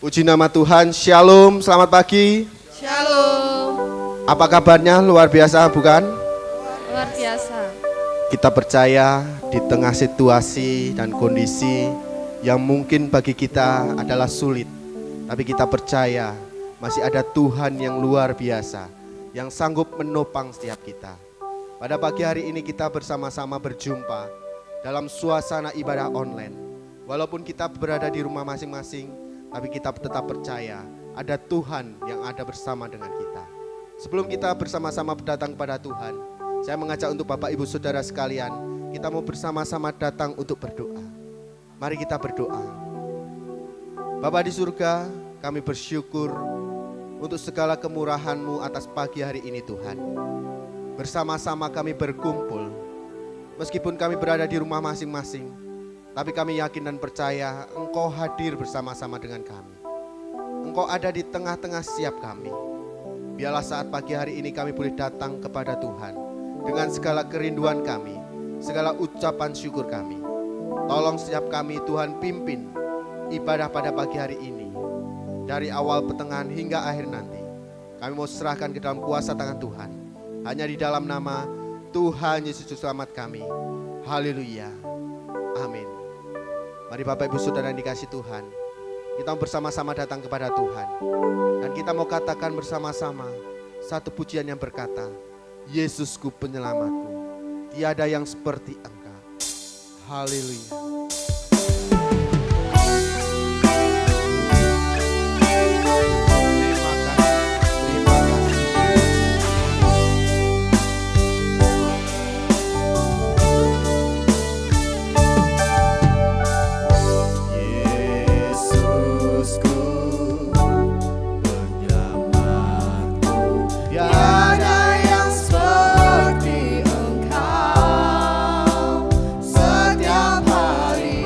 Puji nama Tuhan, Shalom, selamat pagi. Shalom. Apa kabarnya? Luar biasa bukan? Luar biasa. Kita percaya di tengah situasi dan kondisi yang mungkin bagi kita adalah sulit, tapi kita percaya masih ada Tuhan yang luar biasa, yang sanggup menopang setiap kita. Pada pagi hari ini kita bersama-sama berjumpa dalam suasana ibadah online. Walaupun kita berada di rumah masing-masing, tapi kita tetap percaya ada Tuhan yang ada bersama dengan kita. Sebelum kita bersama-sama datang kepada Tuhan, saya mengajak untuk Bapak Ibu Saudara sekalian, kita mau bersama-sama datang untuk berdoa. Mari kita berdoa. Bapa di surga, kami bersyukur untuk segala kemurahan-Mu atas pagi hari ini Tuhan. Bersama-sama kami berkumpul, meskipun kami berada di rumah masing-masing, tapi kami yakin dan percaya Engkau hadir bersama-sama dengan kami. Engkau ada di tengah-tengah setiap kami. Biarlah saat pagi hari ini kami boleh datang kepada Tuhan dengan segala kerinduan kami, segala ucapan syukur kami. Tolong setiap kami Tuhan pimpin ibadah pada pagi hari ini. Dari awal pertengahan hingga akhir nanti, kami mau serahkan ke dalam kuasa tangan Tuhan. Hanya di dalam nama Tuhan Yesus Selamat kami. Haleluya. Amin. Mari Bapak Ibu Saudara yang dikasih Tuhan, kita bersama-sama datang kepada Tuhan. Dan kita mau katakan bersama-sama satu pujian yang berkata, Yesusku penyelamatku, tiada yang seperti Engkau. Haleluya. Setiap hari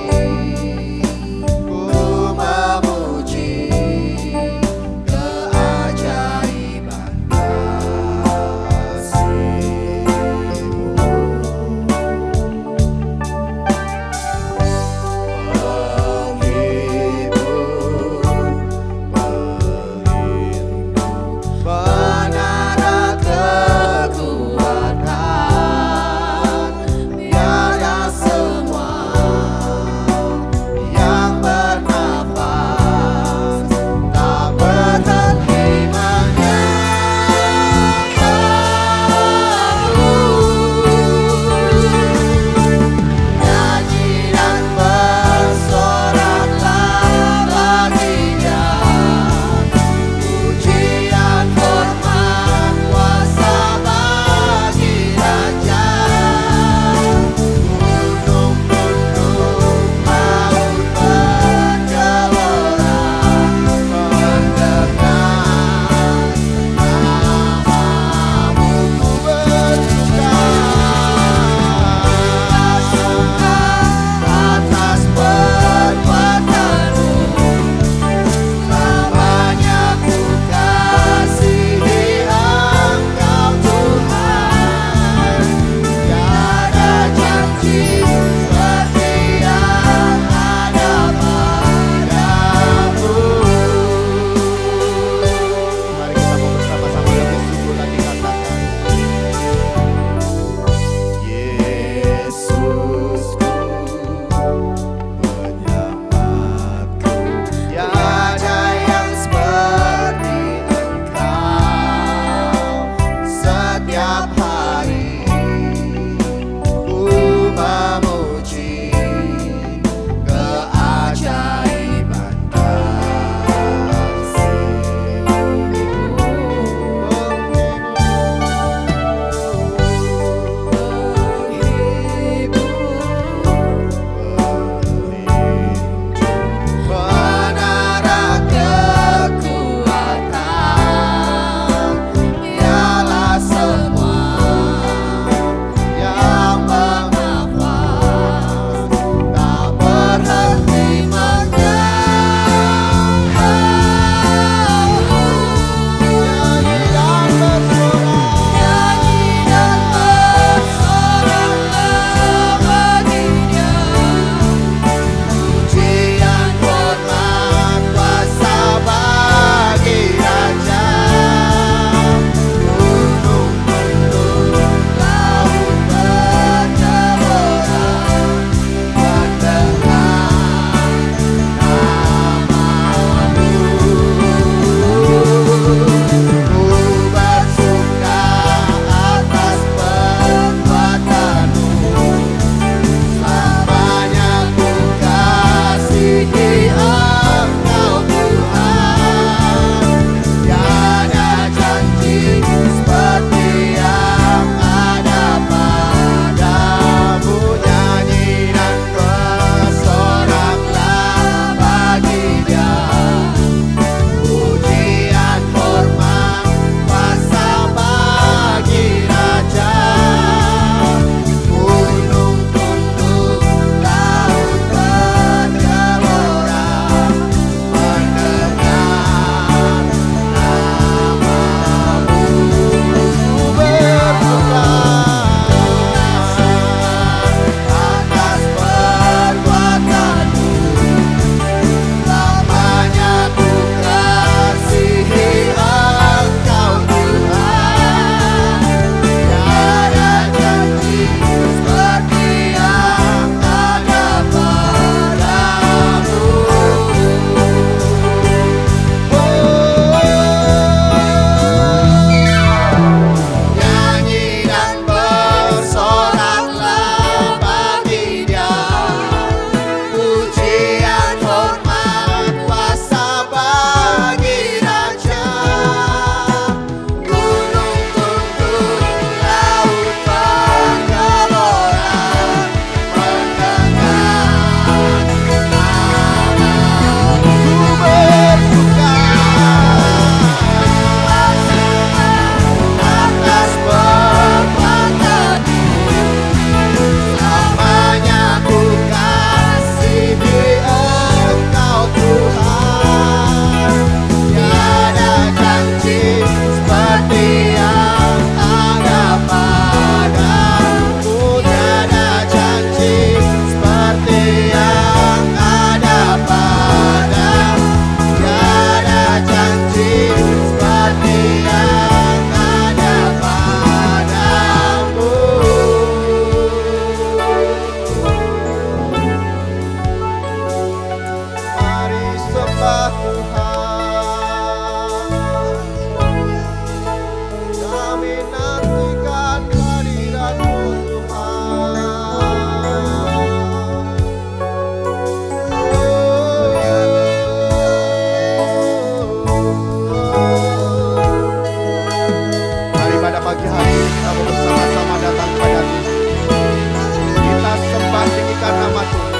sembah tinggikan nama Tuhan.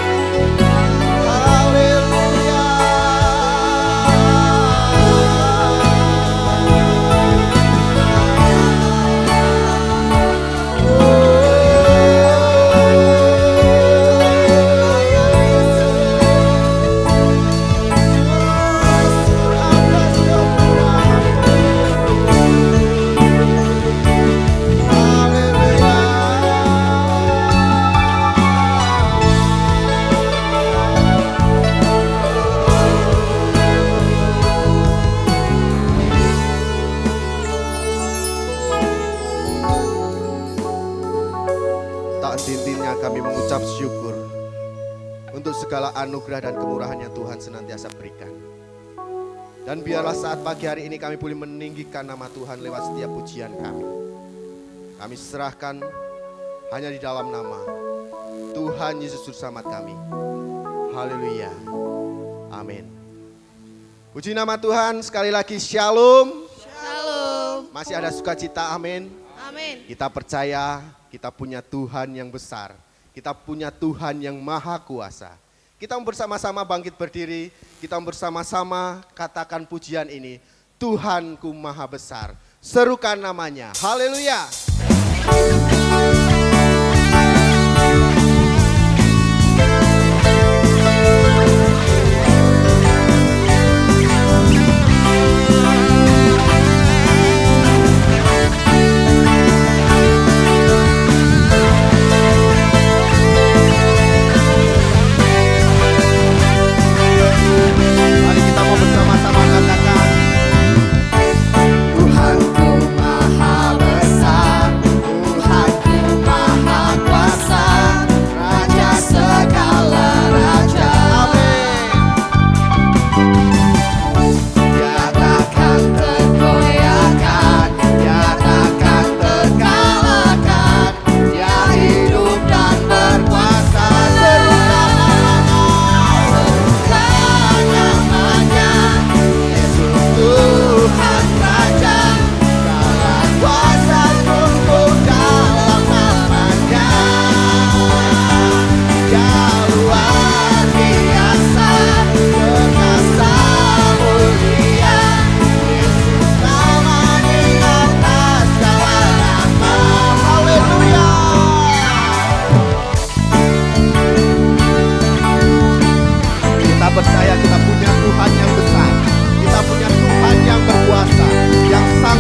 Haleluya. Intinya kami mengucap syukur untuk segala anugerah dan kemurahan yang Tuhan senantiasa berikan. Dan biarlah saat pagi hari ini kami boleh meninggikan nama Tuhan lewat setiap pujian kami. Kami serahkan hanya di dalam nama Tuhan Yesus Juru Selamat kami. Haleluya. Amin. Puji nama Tuhan, sekali lagi shalom. Shalom. Masih ada sukacita, amin. Amin. Kita percaya kita punya Tuhan yang besar. Kita punya Tuhan yang maha kuasa. Kita bersama-sama bangkit berdiri. Kita bersama-sama katakan pujian ini. Tuhanku maha besar. Serukan namanya. Haleluya.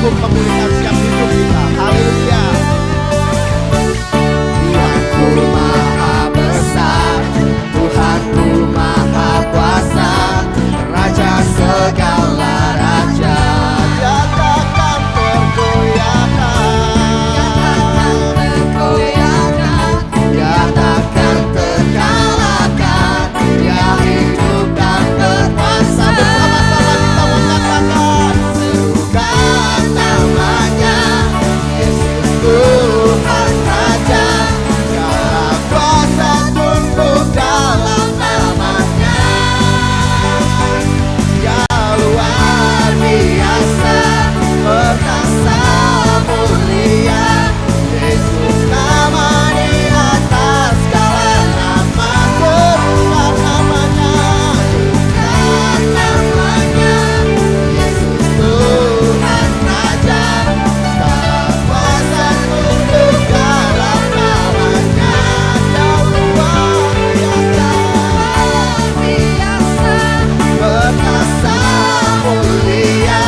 Memulihkan siap hidup kita. Haleluya. Tuhanku maha besar, Tuhanku maha kuasa, Raja segala raja. Dia takkan tergoyahkan, Dia takkan terkalahkan, Dia hidup dan berkuasa. Bersama-sama kita mengatakan serukan namanya Yesus Tuhan Raja, segala kuasa tunduk dalam namanya. Dia luar biasa, perkasa mulia, Yesus nama di atas segala nama. Serukan namanya, serukan namanya Yesus Tuhan Raja, segala kuasa tunduk dalam namanya. Dia luar biasa, perkasa mulia,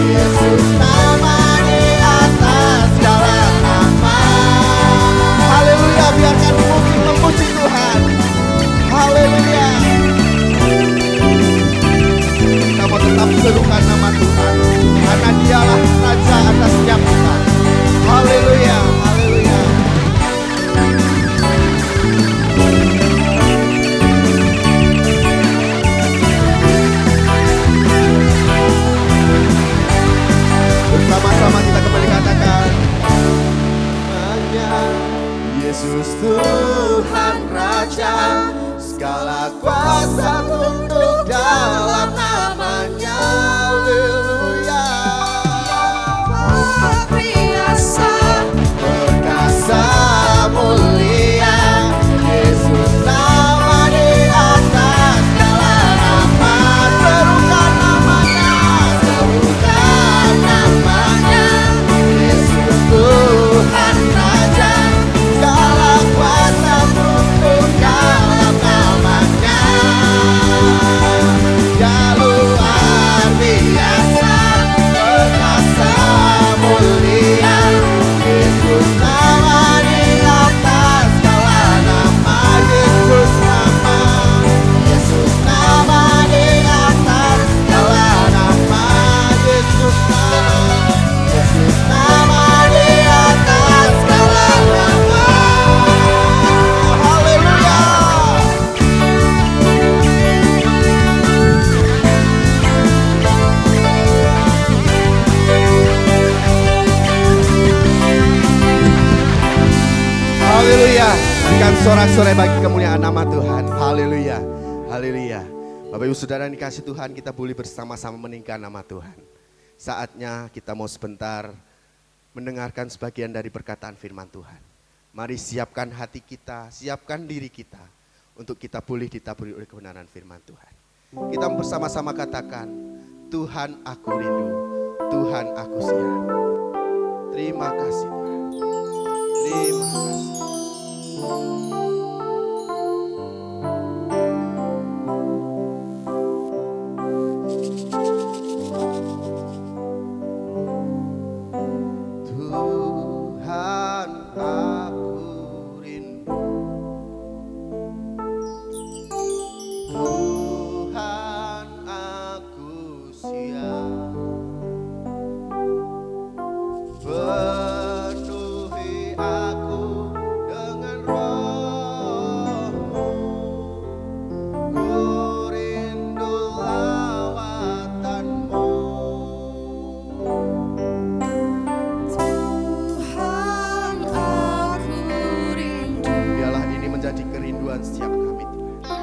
Yesus nama di atas segala nama. Haleluya, biarkan musik memuji Tuhan. Haleluya. Kita mau tetap serukan nama Tuhan, karena Dialah Raja atas setiap kita. Haleluya, haleluya. Bersama-sama kita kembali katakan hanya Yesus Tuhan Raja, segala kuasa tunduk dalam namanya. Haleluya. Perkasa mulia, Yesus bersorak-sorai bagi kemuliaan nama Tuhan. Haleluya. Haleluya. Bapak Ibu Saudara yang dikasih Tuhan, kita boleh bersama-sama meninggikan nama Tuhan. Saatnya kita mau sebentar mendengarkan sebagian dari perkataan firman Tuhan. Mari siapkan hati kita, siapkan diri kita untuk kita boleh ditaburi oleh kebenaran firman Tuhan. Kita bersama-sama katakan, Tuhan aku rindu, Tuhan aku siap. Terima kasih Tuhan. Terima kasih. Tuhan aku rindu, Tuhan aku siap. Penuhi aku dengan Roh-Mu, ku rindu lawatan-Mu. Tuhan aku rindu. Biarlah ini menjadi kerinduan setiap kami Tuhan.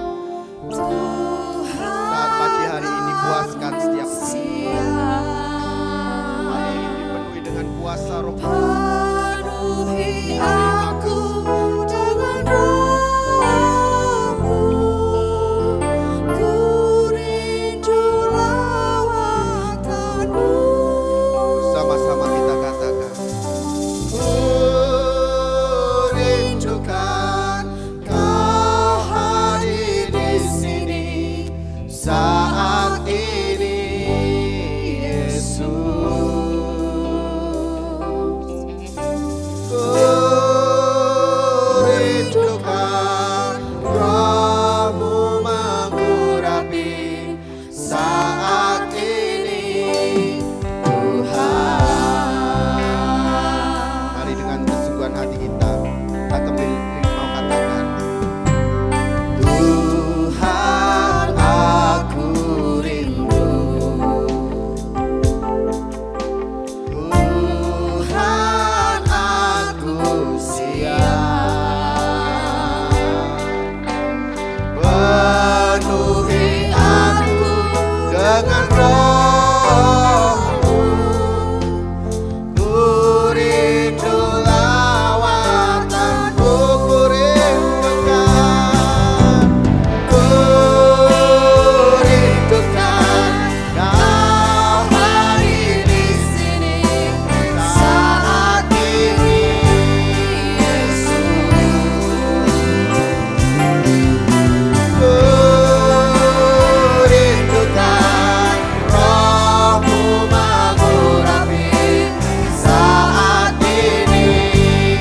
Tuhan Saat pagi hari ini puaskan setiap kami. siap. Hari ini dipenuhi dengan kuasa Roh Kudus. Penuhi aku dengan Roh-Mu, ku rindu lawatan-Mu. Sama-sama kita katakan, ku rindukan Kau hadir di sini saat ini, Yesus. Ku rindukan Roh-Mu mengurapi saat ini, Tuhan. Mari dengan kesungguhan hati kita kembali mau katakan, Tuhan aku rindu, Tuhan aku siap. Penuhi aku dengan Roh-Mu, ku rindu lawatan-Mu, ku rindukan Kau hadir di sini saat ini, Yesus. Ku rindukan Roh-Mu mengurapi saat ini,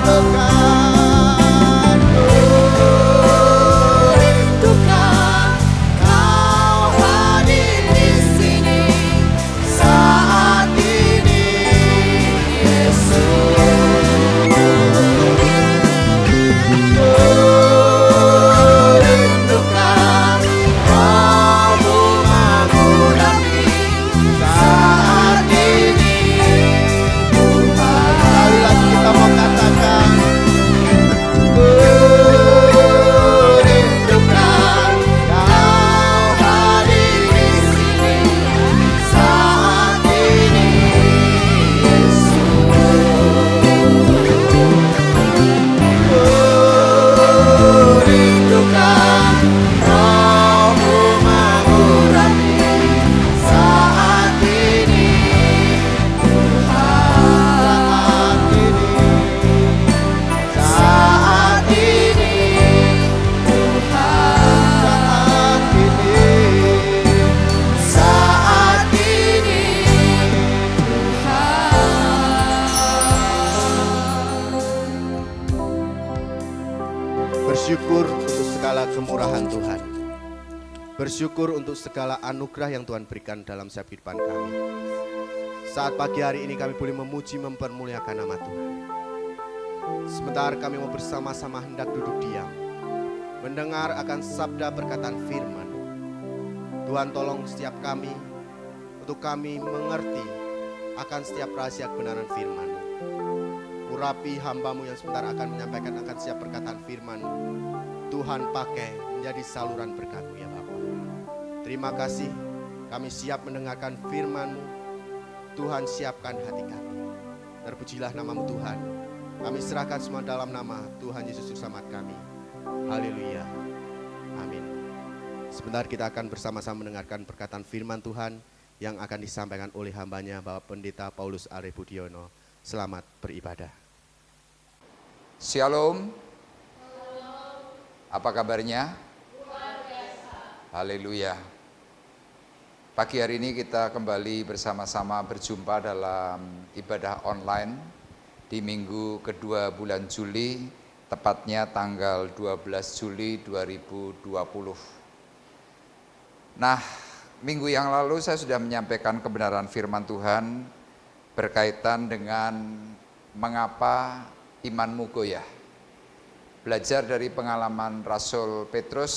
Tuhan. Ku rindukan Kau hadir di sini saat ini, Yesus. Ku rindukan Roh-Mu mengurapi saat ini, Tuhan. Sekali lagi kita mau katakan, ku rindukan Kau hadir di sini saat ini, Yesus. Ku rindukan Roh-Mu mengurapi saat ini, Tuhan. Saat ini, Tuhan. Saat ini, bersyukur untuk segala kemurahan Tuhan. Bersyukur untuk segala anugerah yang Tuhan berikan dalam setiap kehidupan kami. Saat pagi hari ini kami boleh memuji mempermuliakan nama Tuhan. Sebentar kami mau bersama-sama hendak duduk diam, mendengar akan sabda perkataan firman. Tuhan tolong setiap kami, untuk kami mengerti akan setiap rahasia kebenaran firman. urapi hamba-Mu yang sebentar akan menyampaikan akan siap perkataan firman-Mu. Tuhan pakai menjadi saluran berkat-Mu ya Bapa. Terima kasih, kami siap mendengarkan firman-Mu. Tuhan siapkan hati kami. Terpujilah nama-Mu Tuhan. Kami serahkan semua dalam nama Tuhan Yesus Juru Selamat kami. Haleluya. Amin. Sebentar kita akan bersama-sama mendengarkan perkataan firman Tuhan yang akan disampaikan oleh hambanya Bapak Pendeta Paulus Arifudiono. Selamat beribadah. Shalom. Apa kabarnya? Haleluya. Pagi hari ini kita kembali bersama-sama berjumpa dalam ibadah online di minggu kedua bulan Juli, tepatnya tanggal 12 Juli 2020. Nah, minggu yang lalu saya sudah menyampaikan kebenaran firman Tuhan berkaitan dengan mengapa imanmu goyah. Belajar dari pengalaman Rasul Petrus,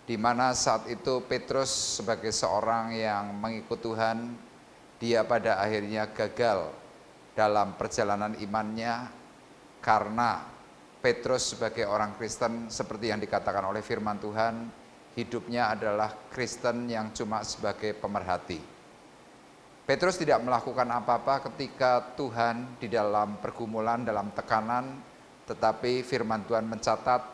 di mana saat itu Petrus sebagai seorang yang mengikut Tuhan, dia pada akhirnya gagal dalam perjalanan imannya karena Petrus sebagai orang Kristen seperti yang dikatakan oleh firman Tuhan, hidupnya adalah Kristen yang cuma sebagai pemerhati. Petrus tidak melakukan apa-apa ketika Tuhan di dalam pergumulan, dalam tekanan, tetapi firman Tuhan mencatat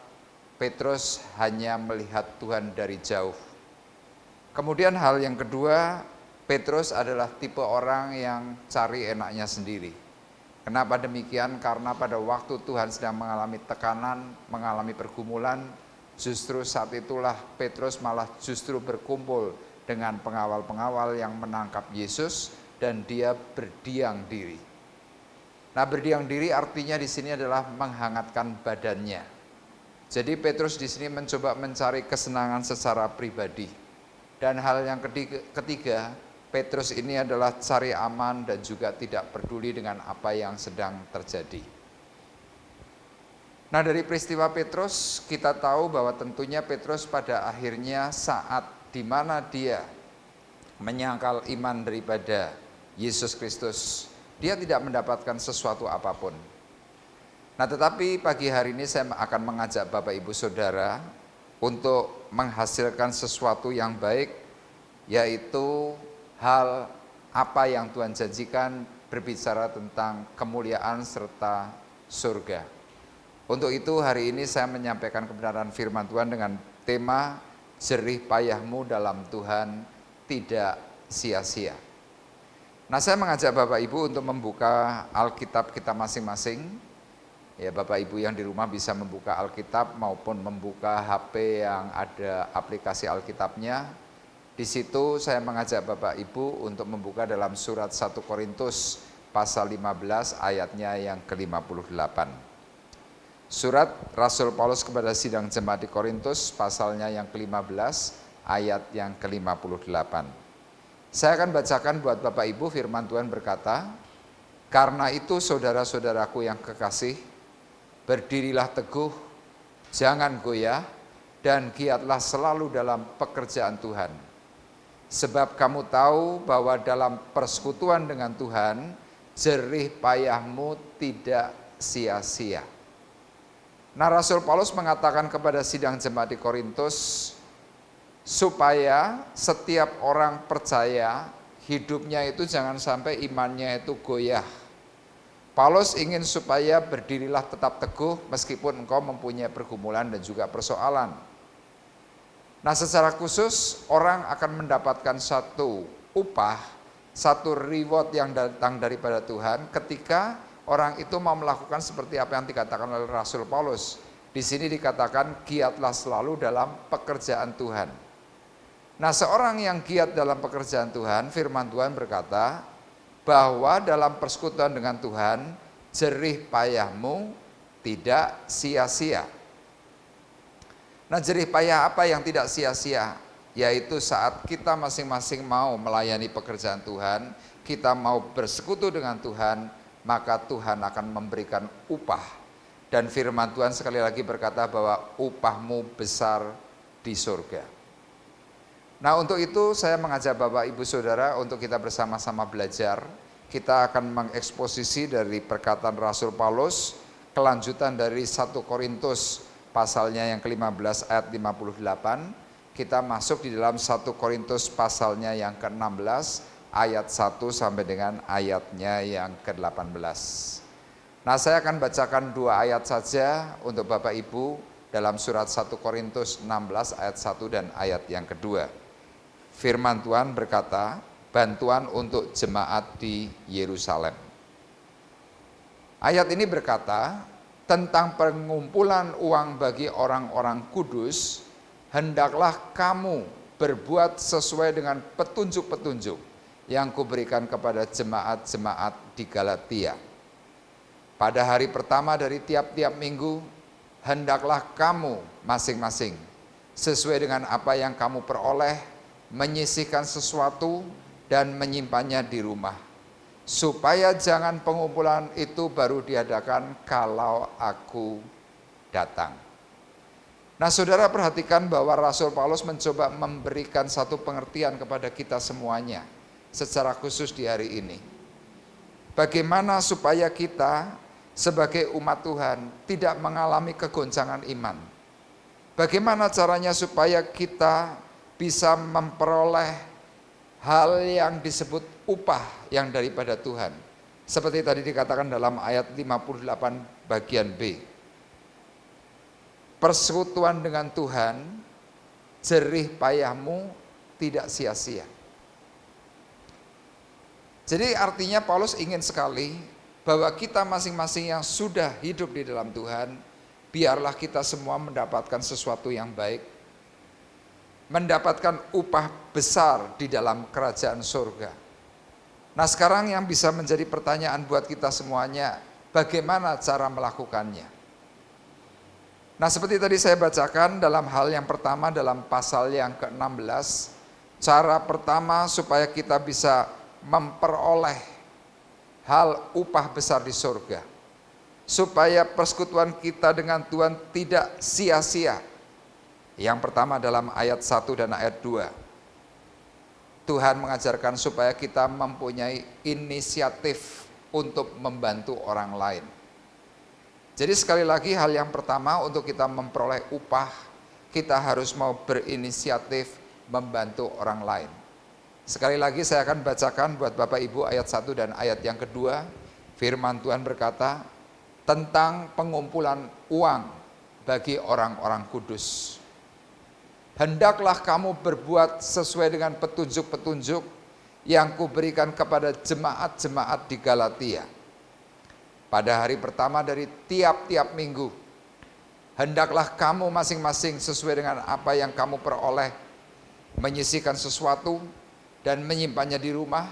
Petrus hanya melihat Tuhan dari jauh. Kemudian hal yang kedua, Petrus adalah tipe orang yang cari enaknya sendiri. Kenapa demikian? Karena pada waktu Tuhan sedang mengalami tekanan, mengalami pergumulan, justru saat itulah Petrus malah justru berkumpul dengan pengawal-pengawal yang menangkap Yesus dan dia berdiam diri. Nah, berdiam diri artinya di sini adalah menghangatkan badannya. Jadi Petrus di sini mencoba mencari kesenangan secara pribadi. Dan hal yang ketiga, Petrus ini adalah cari aman dan juga tidak peduli dengan apa yang sedang terjadi. Nah, dari peristiwa Petrus kita tahu bahwa tentunya Petrus pada akhirnya saat di mana dia menyangkal iman daripada Yesus Kristus, dia tidak mendapatkan sesuatu apapun. Nah, tetapi pagi hari ini saya akan mengajak Bapak Ibu Saudara untuk menghasilkan sesuatu yang baik, yaitu hal apa yang Tuhan janjikan berbicara tentang kemuliaan serta surga. Untuk itu hari ini saya menyampaikan kebenaran firman Tuhan dengan tema jerih payahmu dalam Tuhan tidak sia-sia. Nah, saya mengajak Bapak Ibu untuk membuka Alkitab kita masing-masing. Ya, Bapak Ibu yang di rumah bisa membuka Alkitab maupun membuka HP yang ada aplikasi Alkitabnya. Di situ saya mengajak Bapak Ibu untuk membuka dalam surat 1 Korintus pasal 15 ayatnya yang ke-58. Surat Rasul Paulus kepada sidang jemaat di Korintus pasalnya yang ke-15 ayat yang ke-58. Saya akan bacakan buat Bapak Ibu. Firman Tuhan berkata, "Karena itu saudara-saudaraku yang kekasih, berdirilah teguh, jangan goyah, dan giatlah selalu dalam pekerjaan Tuhan. Sebab kamu tahu bahwa dalam persekutuan dengan Tuhan, jerih payahmu tidak sia-sia." Nah, Rasul Paulus mengatakan kepada sidang jemaat di Korintus, supaya setiap orang percaya hidupnya itu jangan sampai imannya itu goyah. Paulus ingin supaya berdirilah tetap teguh meskipun engkau mempunyai pergumulan dan juga persoalan. Nah, secara khusus orang akan mendapatkan satu upah, satu reward yang datang daripada Tuhan ketika orang itu mau melakukan seperti apa yang dikatakan oleh Rasul Paulus. Di sini dikatakan giatlah selalu dalam pekerjaan Tuhan. Nah, seorang yang giat dalam pekerjaan Tuhan, firman Tuhan berkata bahwa dalam persekutuan dengan Tuhan, jerih payahmu tidak sia-sia. Nah, jerih payah apa yang tidak sia-sia? Yaitu saat kita masing-masing mau melayani pekerjaan Tuhan, kita mau bersekutu dengan Tuhan, maka Tuhan akan memberikan upah. Dan firman Tuhan sekali lagi berkata bahwa upahmu besar di surga. Nah, untuk itu saya mengajak Bapak Ibu Saudara untuk kita bersama-sama belajar kita akan mengeksposisi dari perkataan Rasul Paulus, kelanjutan dari 1 Korintus pasalnya yang ke-15 ayat 58. Kita masuk di dalam 1 Korintus pasalnya yang ke-16 ayat 1 sampai dengan ayatnya yang ke-18. Nah, saya akan bacakan 2 ayat saja untuk Bapak Ibu dalam surat 1 Korintus 16 ayat 1 dan ayat yang kedua. Firman Tuhan berkata, bantuan untuk jemaat di Yerusalem. Ayat ini berkata tentang pengumpulan uang bagi orang-orang kudus, hendaklah kamu berbuat sesuai dengan petunjuk-petunjuk yang kuberikan kepada jemaat-jemaat di Galatia. Pada hari pertama dari tiap-tiap minggu, hendaklah kamu masing-masing sesuai dengan apa yang kamu peroleh, menyisihkan sesuatu dan menyimpannya di rumah, supaya jangan pengumpulan itu baru diadakan kalau aku datang. Nah, saudara perhatikan bahwa Rasul Paulus mencoba memberikan satu pengertian kepada kita semuanya, secara khusus di hari ini. Bagaimana supaya kita sebagai umat Tuhan tidak mengalami kegoncangan iman? Bagaimana caranya supaya kita bisa memperoleh hal yang disebut upah yang daripada Tuhan? Seperti tadi dikatakan dalam ayat 58 bagian B. Persekutuan dengan Tuhan, jerih payahmu tidak sia-sia. Jadi artinya Paulus ingin sekali bahwa kita masing-masing yang sudah hidup di dalam Tuhan, biarlah kita semua mendapatkan sesuatu yang baik, mendapatkan upah besar di dalam kerajaan surga. Nah, sekarang yang bisa menjadi pertanyaan buat kita semuanya, bagaimana cara melakukannya? Nah, seperti tadi saya bacakan dalam hal yang pertama dalam pasal yang ke-16, cara pertama supaya kita bisa memperoleh hal upah besar di surga, supaya persekutuan kita dengan Tuhan tidak sia-sia. Yang pertama dalam ayat 1 dan ayat 2. Tuhan mengajarkan supaya kita mempunyai inisiatif untuk membantu orang lain. Jadi sekali lagi hal yang pertama untuk kita memperoleh upah, kita harus mau berinisiatif membantu orang lain. Sekali lagi saya akan bacakan buat Bapak Ibu ayat 1 dan ayat yang kedua. Firman Tuhan berkata tentang pengumpulan uang bagi orang-orang kudus. Hendaklah kamu berbuat sesuai dengan petunjuk-petunjuk yang kuberikan kepada jemaat-jemaat di Galatia. Pada hari pertama dari tiap-tiap minggu, hendaklah kamu masing-masing sesuai dengan apa yang kamu peroleh, menyisihkan sesuatu dan menyimpannya di rumah,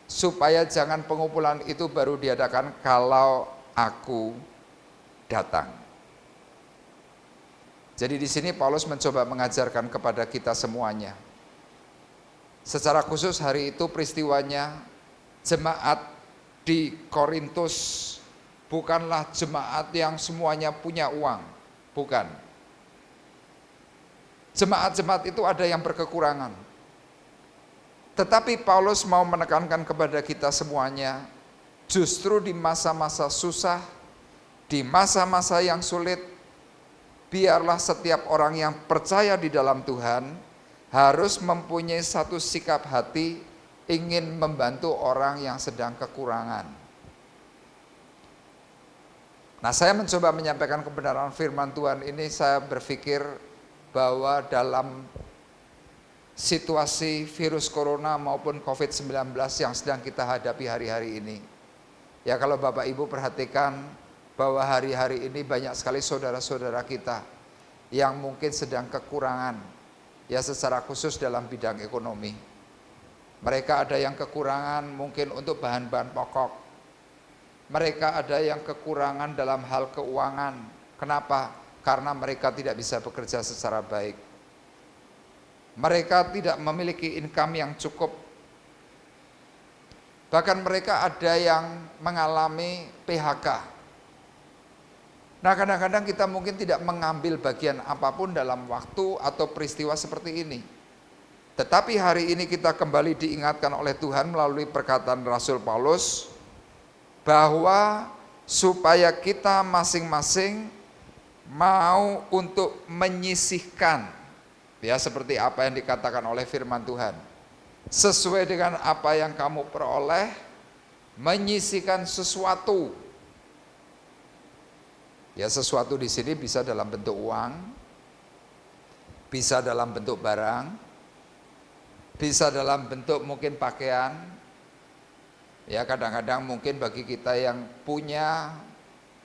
supaya jangan pengumpulan itu baru diadakan kalau aku datang. Jadi di sini Paulus mencoba mengajarkan kepada kita semuanya. Secara khusus hari itu peristiwanya jemaat di Korintus bukanlah jemaat yang semuanya punya uang, bukan. Jemaat-jemaat itu ada yang berkekurangan. Tetapi Paulus mau menekankan kepada kita semuanya, justru di masa-masa susah, di masa-masa yang sulit, biarlah setiap orang yang percaya di dalam Tuhan harus mempunyai satu sikap hati ingin membantu orang yang sedang kekurangan. Nah, saya mencoba menyampaikan kebenaran firman Tuhan ini, saya berpikir bahwa dalam situasi virus corona maupun COVID-19 yang sedang kita hadapi hari-hari ini, ya kalau Bapak Ibu perhatikan bahwa hari-hari ini banyak sekali saudara-saudara kita yang mungkin sedang kekurangan, ya secara khusus dalam bidang ekonomi. Mereka ada yang kekurangan mungkin untuk bahan-bahan pokok. Mereka ada yang kekurangan dalam hal keuangan. Kenapa? Karena mereka tidak bisa bekerja secara baik. Mereka tidak memiliki income yang cukup. Bahkan mereka ada yang mengalami PHK. Nah, kadang-kadang kita mungkin tidak mengambil bagian apapun dalam waktu atau peristiwa seperti ini. Tetapi hari ini kita kembali diingatkan oleh Tuhan melalui perkataan Rasul Paulus bahwa supaya kita masing-masing mau untuk menyisihkan, ya seperti apa yang dikatakan oleh firman Tuhan, sesuai dengan apa yang kamu peroleh, menyisihkan sesuatu. Ya, sesuatu di sini bisa dalam bentuk uang, bisa dalam bentuk barang, bisa dalam bentuk mungkin pakaian. Ya, kadang-kadang mungkin bagi kita yang punya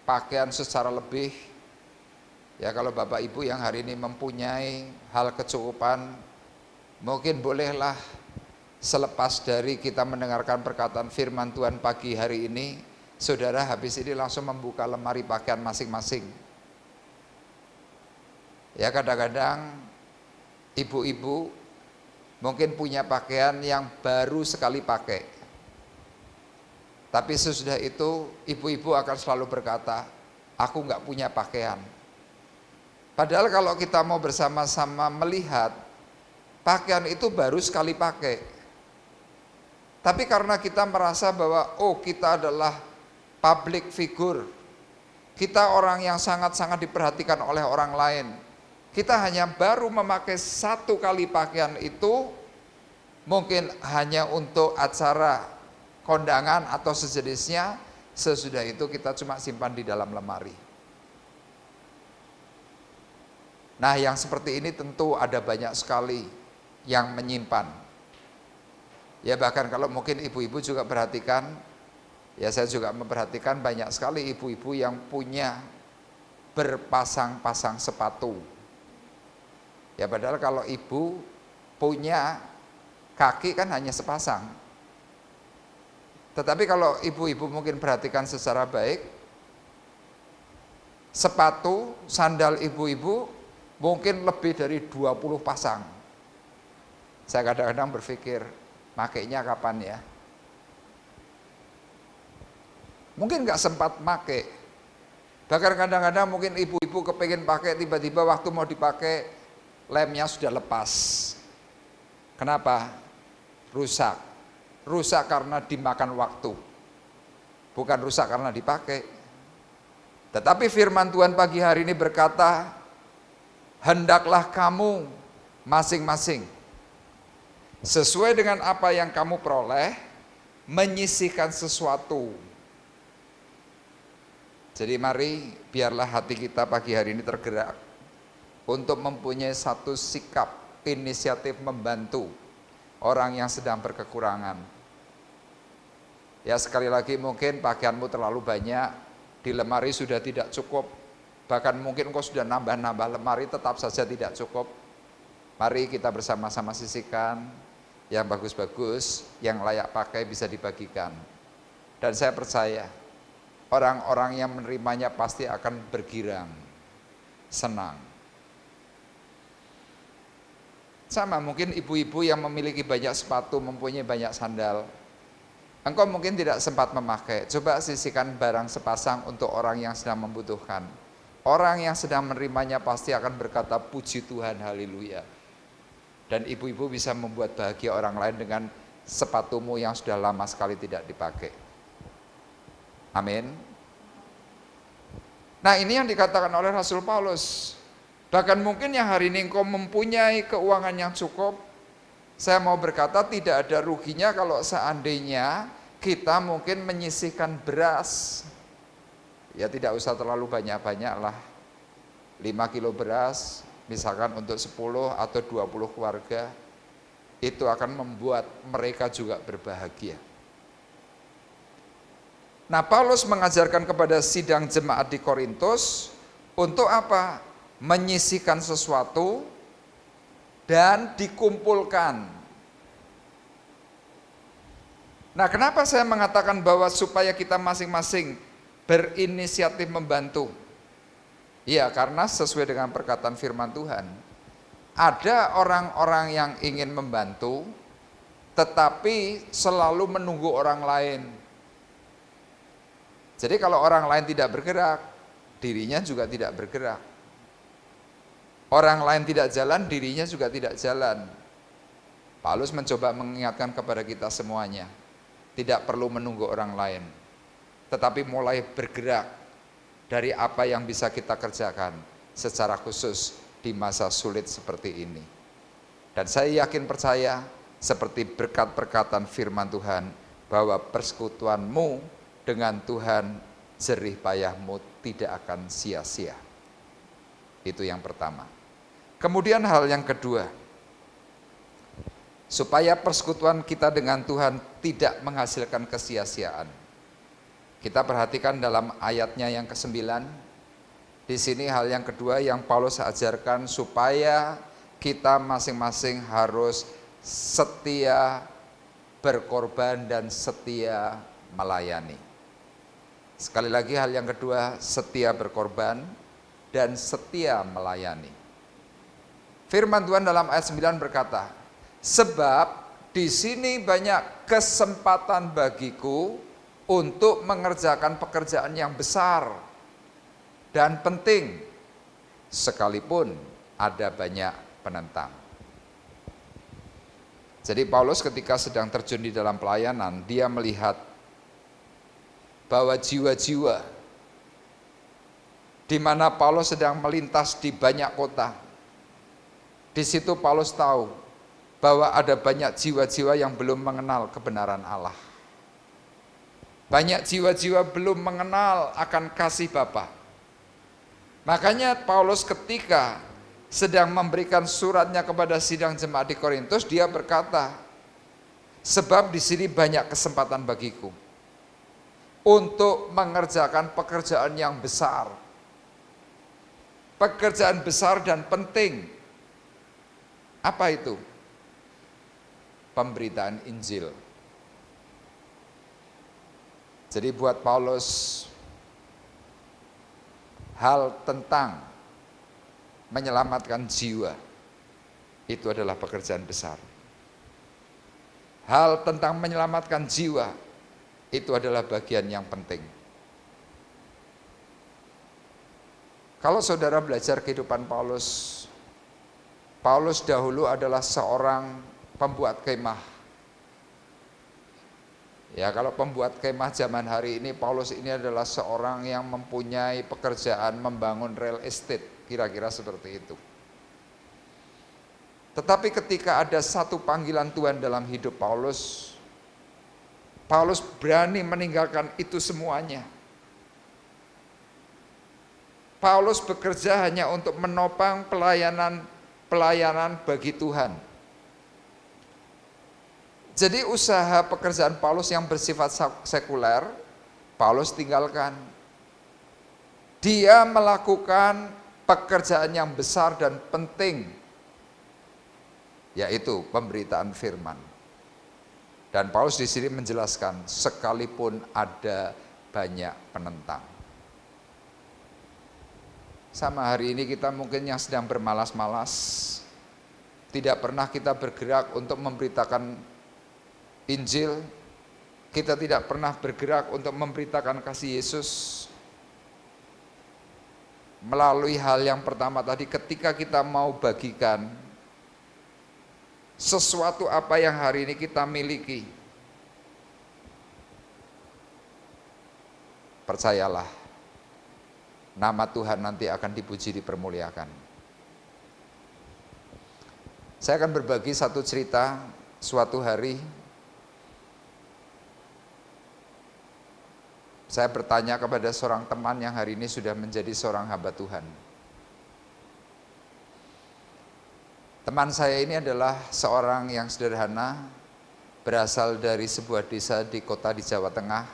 pakaian secara lebih, ya kalau Bapak Ibu yang hari ini mempunyai hal kecukupan, mungkin bolehlah selepas dari kita mendengarkan perkataan firman Tuhan pagi hari ini, saudara habis ini langsung membuka lemari pakaian masing-masing. Ya, kadang-kadang ibu-ibu mungkin punya pakaian yang baru sekali pakai. Tapi sesudah itu ibu-ibu akan selalu berkata, aku nggak punya pakaian. Padahal kalau kita mau bersama-sama melihat, pakaian itu baru sekali pakai. Tapi karena kita merasa bahwa kita adalah public figure, kita orang yang sangat-sangat diperhatikan oleh orang lain, kita hanya baru memakai satu kali pakaian itu, mungkin hanya untuk acara kondangan atau sejenisnya, sesudah itu kita cuma simpan di dalam lemari. Nah, yang seperti ini tentu ada banyak sekali yang menyimpan. Ya, bahkan kalau mungkin ibu-ibu juga perhatikan, ya saya juga memperhatikan banyak sekali ibu-ibu yang punya berpasang-pasang sepatu. Ya, padahal kalau ibu punya kaki kan hanya sepasang. Tetapi kalau ibu-ibu mungkin perhatikan secara baik, sepatu, sandal ibu-ibu mungkin lebih dari 20 pasang. Saya kadang-kadang berpikir, makainya kapan ya? Mungkin nggak sempat pakai. Bahkan kadang-kadang mungkin ibu-ibu kepengen pakai, tiba-tiba waktu mau dipakai, lemnya sudah lepas. Kenapa? Rusak. Rusak karena dimakan waktu. Bukan rusak karena dipakai. Tetapi firman Tuhan pagi hari ini berkata, hendaklah kamu masing-masing sesuai dengan apa yang kamu peroleh, menyisihkan sesuatu. Jadi mari biarlah hati kita pagi hari ini tergerak untuk mempunyai satu sikap inisiatif membantu orang yang sedang berkekurangan. Ya, sekali lagi mungkin pakaianmu terlalu banyak, di lemari sudah tidak cukup, bahkan mungkin engkau sudah nambah-nambah lemari tetap saja tidak cukup. Mari kita bersama-sama sisihkan yang bagus-bagus, yang layak pakai bisa dibagikan. Dan saya percaya orang-orang yang menerimanya pasti akan bergirang, senang. Sama mungkin ibu-ibu yang memiliki banyak sepatu, mempunyai banyak sandal. Engkau mungkin tidak sempat memakai. Coba sisihkan barang sepasang untuk orang yang sedang membutuhkan. Orang yang sedang menerimanya pasti akan berkata, puji Tuhan, haleluya. Dan ibu-ibu bisa membuat bahagia orang lain dengan sepatumu yang sudah lama sekali tidak dipakai. Amin. Nah, ini yang dikatakan oleh Rasul Paulus. Bahkan mungkin yang hari ini engkau mempunyai keuangan yang cukup, saya mau berkata tidak ada ruginya kalau seandainya kita mungkin menyisihkan beras. Ya, tidak usah terlalu banyak-banyak lah. 5 kilo beras, misalkan untuk 10 atau 20 keluarga, itu akan membuat mereka juga berbahagia. Nah, Paulus mengajarkan kepada sidang jemaat di Korintus untuk apa? Menyisihkan sesuatu dan dikumpulkan. Nah, kenapa saya mengatakan bahwa supaya kita masing-masing berinisiatif membantu? Ya, karena sesuai dengan perkataan firman Tuhan, ada orang-orang yang ingin membantu, tetapi selalu menunggu orang lain. Jadi kalau orang lain tidak bergerak, dirinya juga tidak bergerak. Orang lain tidak jalan, dirinya juga tidak jalan. Paulus mencoba mengingatkan kepada kita semuanya, tidak perlu menunggu orang lain, tetapi mulai bergerak dari apa yang bisa kita kerjakan secara khusus di masa sulit seperti ini. Dan saya yakin percaya seperti berkat perkataan firman Tuhan, bahwa persekutuanmu dengan Tuhan, jerih payahmu tidak akan sia-sia. Itu yang pertama. Kemudian hal yang kedua, supaya persekutuan kita dengan Tuhan tidak menghasilkan kesia-siaan. Kita perhatikan dalam ayatnya yang ke-9, di sini hal yang kedua yang Paulus ajarkan, supaya kita masing-masing harus setia berkorban dan setia melayani. Sekali lagi hal yang kedua, setia berkorban dan setia melayani. Firman Tuhan dalam ayat 9 berkata, sebab di sini banyak kesempatan bagiku untuk mengerjakan pekerjaan yang besar dan penting, sekalipun ada banyak penentang. Jadi Paulus ketika sedang terjun di dalam pelayanan, dia melihat bahwa jiwa-jiwa di mana Paulus sedang melintas di banyak kota, di situ Paulus tahu bahwa ada banyak jiwa-jiwa yang belum mengenal kebenaran Allah. Banyak jiwa-jiwa belum mengenal akan kasih Bapa. Makanya Paulus ketika sedang memberikan suratnya kepada sidang jemaat di Korintus, dia berkata, sebab di sini banyak kesempatan bagiku untuk mengerjakan pekerjaan yang besar. Pekerjaan besar dan penting. Apa itu? Pemberitaan Injil. Jadi buat Paulus, hal tentang menyelamatkan jiwa itu adalah pekerjaan besar. Hal tentang menyelamatkan jiwa itu adalah bagian yang penting. Kalau saudara belajar kehidupan Paulus, Paulus dahulu adalah seorang pembuat kemah. Ya, kalau pembuat kemah zaman hari ini, Paulus ini adalah seorang yang mempunyai pekerjaan membangun real estate, kira-kira seperti itu. Tetapi ketika ada satu panggilan Tuhan dalam hidup Paulus, Paulus berani meninggalkan itu semuanya. Paulus bekerja hanya untuk menopang pelayanan bagi Tuhan. Jadi usaha pekerjaan Paulus yang bersifat sekuler, Paulus tinggalkan. Dia melakukan pekerjaan yang besar dan penting, yaitu pemberitaan firman. Dan Paulus di sini menjelaskan, sekalipun ada banyak penentang. Sama hari ini kita mungkin yang sedang bermalas-malas, tidak pernah kita bergerak untuk memberitakan Injil, kita tidak pernah bergerak untuk memberitakan kasih Yesus. Melalui hal yang pertama tadi, ketika kita mau bagikan sesuatu apa yang hari ini kita miliki, percayalah, nama Tuhan nanti akan dipuji, dipermuliakan. Saya akan berbagi satu cerita. Suatu hari saya bertanya kepada seorang teman yang hari ini sudah menjadi seorang hamba Tuhan. Teman saya ini adalah seorang yang sederhana, berasal dari sebuah desa di kota di Jawa Tengah.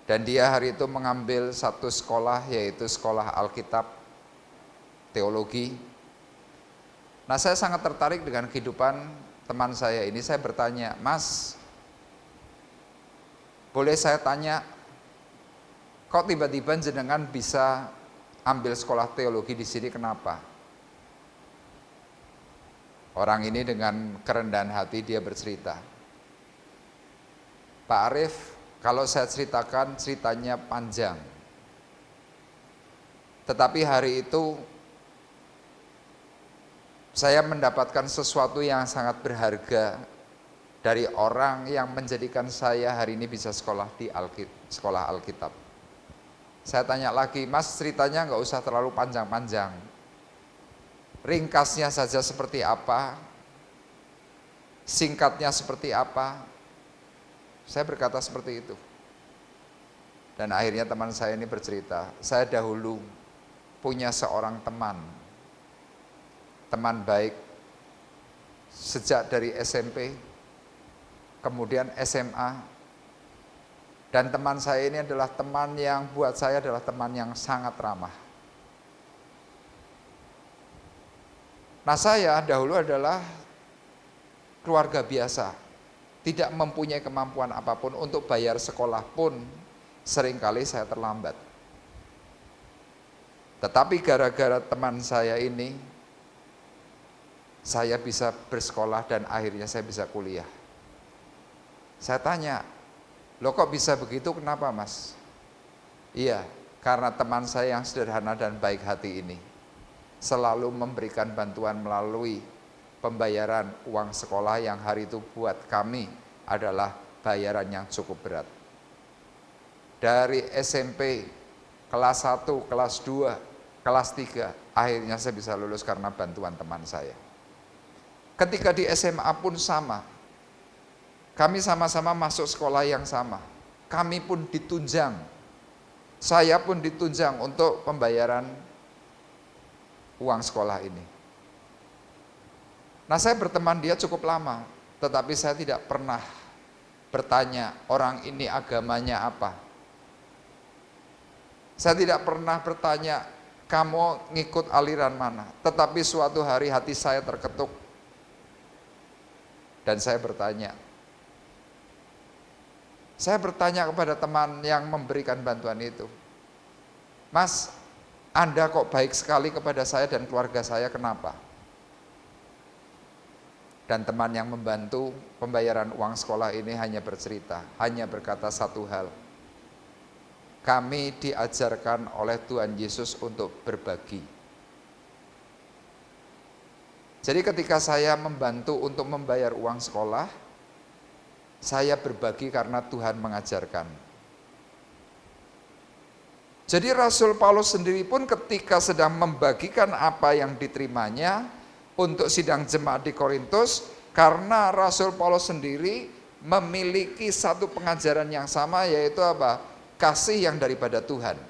Dan dia hari itu mengambil satu sekolah, yaitu sekolah Alkitab, teologi. Nah, saya sangat tertarik dengan kehidupan teman saya ini. Saya bertanya, Mas, boleh saya tanya, kok tiba-tiba jenengan bisa ambil sekolah teologi di sini, kenapa? Orang ini dengan kerendahan hati dia bercerita, Pak Arif, kalau saya ceritakan ceritanya panjang. Tetapi hari itu Saya mendapatkan sesuatu yang sangat berharga dari orang yang menjadikan saya hari ini bisa sekolah di sekolah Alkitab. Saya tanya lagi, Mas, ceritanya nggak usah terlalu panjang-panjang. Ringkasnya saja seperti apa? Singkatnya seperti apa? Saya berkata seperti itu. Dan akhirnya teman saya ini bercerita, saya dahulu punya seorang teman baik sejak dari SMP, kemudian SMA, dan teman saya ini adalah teman yang buat saya adalah teman yang sangat ramah. Nah, saya dahulu adalah keluarga biasa, tidak mempunyai kemampuan apapun untuk bayar sekolah pun seringkali saya terlambat. Tetapi gara-gara teman saya ini, saya bisa bersekolah dan akhirnya saya bisa kuliah. Saya tanya, loh kok bisa begitu, kenapa Mas? Iya, karena teman saya yang sederhana dan baik hati ini selalu memberikan bantuan melalui pembayaran uang sekolah yang hari itu buat kami adalah bayaran yang cukup berat. Dari SMP, kelas 1, kelas 2, kelas 3, akhirnya saya bisa lulus karena bantuan teman saya. Ketika di SMA pun sama, kami sama-sama masuk sekolah yang sama, kami pun ditunjang, saya pun ditunjang untuk pembayaran uang sekolah ini. Nah, saya berteman dia cukup lama, tetapi saya tidak pernah bertanya orang ini agamanya apa. Saya tidak pernah bertanya kamu ngikut aliran mana. Tetapi suatu hari hati saya terketuk dan saya bertanya. Saya bertanya kepada teman yang memberikan bantuan itu, Mas, Anda kok baik sekali kepada saya dan keluarga saya, kenapa? Dan teman yang membantu pembayaran uang sekolah ini hanya bercerita, hanya berkata satu hal. Kami diajarkan oleh Tuhan Yesus untuk berbagi. Jadi ketika saya membantu untuk membayar uang sekolah, saya berbagi karena Tuhan mengajarkan. Jadi Rasul Paulus sendiri pun ketika sedang membagikan apa yang diterimanya untuk sidang jemaat di Korintus, karena Rasul Paulus sendiri memiliki satu pengajaran yang sama, yaitu apa? Kasih yang daripada Tuhan.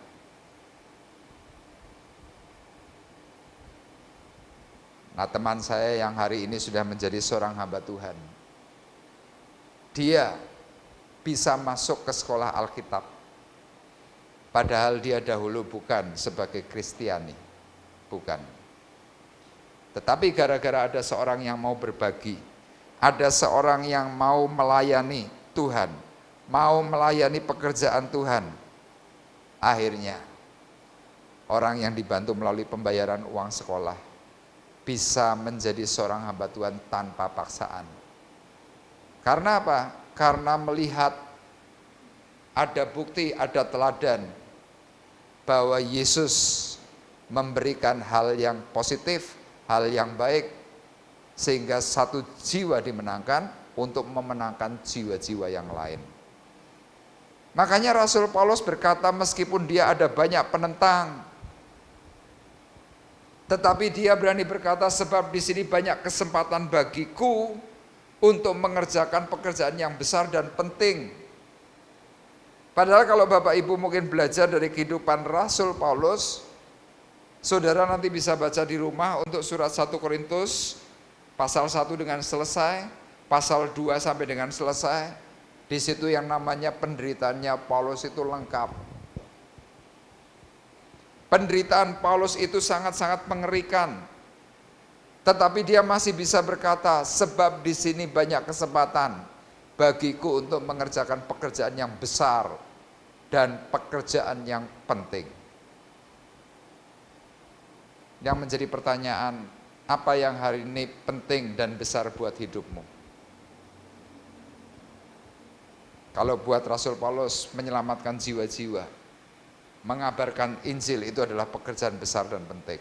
Nah, teman saya yang hari ini sudah menjadi seorang hamba Tuhan, dia bisa masuk ke sekolah Alkitab, padahal dia dahulu bukan sebagai Kristiani, bukan. Tetapi gara-gara ada seorang yang mau berbagi, ada seorang yang mau melayani Tuhan, mau melayani pekerjaan Tuhan, akhirnya orang yang dibantu melalui pembayaran uang sekolah bisa menjadi seorang hamba Tuhan tanpa paksaan. Karena apa? Karena melihat ada bukti, ada teladan bahwa Yesus memberikan hal yang positif, hal yang baik, sehingga satu jiwa dimenangkan untuk memenangkan jiwa-jiwa yang lain. Makanya Rasul Paulus berkata, meskipun dia ada banyak penentang, tetapi dia berani berkata, sebab di sini banyak kesempatan bagiku untuk mengerjakan pekerjaan yang besar dan penting. Padahal kalau Bapak Ibu mungkin belajar dari kehidupan Rasul Paulus, saudara nanti bisa baca di rumah untuk surat 1 Korintus, pasal 1 dengan selesai, pasal 2 sampai dengan selesai. Di situ yang namanya penderitaannya Paulus itu lengkap. Penderitaan Paulus itu sangat-sangat mengerikan. Tetapi dia masih bisa berkata, sebab di sini banyak kesempatan bagiku untuk mengerjakan pekerjaan yang besar dan pekerjaan yang penting. Yang menjadi pertanyaan, apa yang hari ini penting dan besar buat hidupmu? Kalau buat Rasul Paulus menyelamatkan jiwa-jiwa, mengabarkan Injil itu adalah pekerjaan besar dan penting.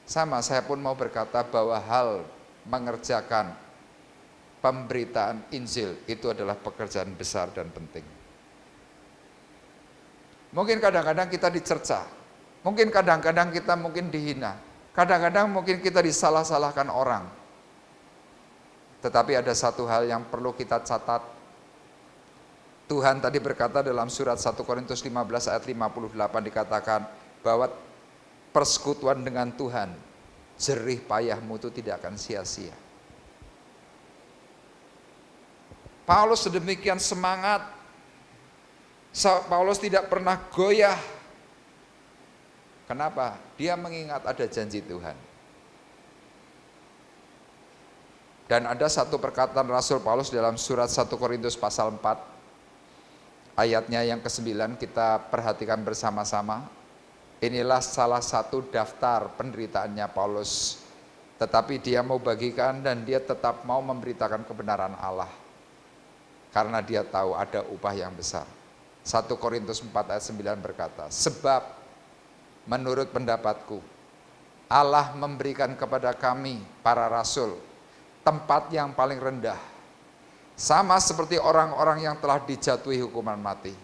Sama, saya pun mau berkata bahwa hal mengerjakan pemberitaan Injil itu adalah pekerjaan besar dan penting. Mungkin kadang-kadang kita dicerca, mungkin kadang-kadang kita mungkin dihina, kadang-kadang mungkin kita disalah-salahkan orang. Tetapi ada satu hal yang perlu kita catat. Tuhan tadi berkata dalam surat 1 Korintus 15 ayat 58 dikatakan bahwa persekutuan dengan Tuhan, jerih payahmu itu tidak akan sia-sia. Paulus sedemikian semangat, Paulus tidak pernah goyah. Kenapa? Dia mengingat ada janji Tuhan. Dan ada satu perkataan Rasul Paulus dalam surat 1 Korintus pasal 4, ayatnya yang ke-9 kita perhatikan bersama-sama. Inilah salah satu daftar penderitaannya Paulus. Tetapi dia mau bagikan dan dia tetap mau memberitakan kebenaran Allah. Karena dia tahu ada upah yang besar. 1 Korintus 4 ayat 9 berkata, sebab menurut pendapatku, Allah memberikan kepada kami, para rasul, tempat yang paling rendah. Sama seperti orang-orang yang telah dijatuhi hukuman mati.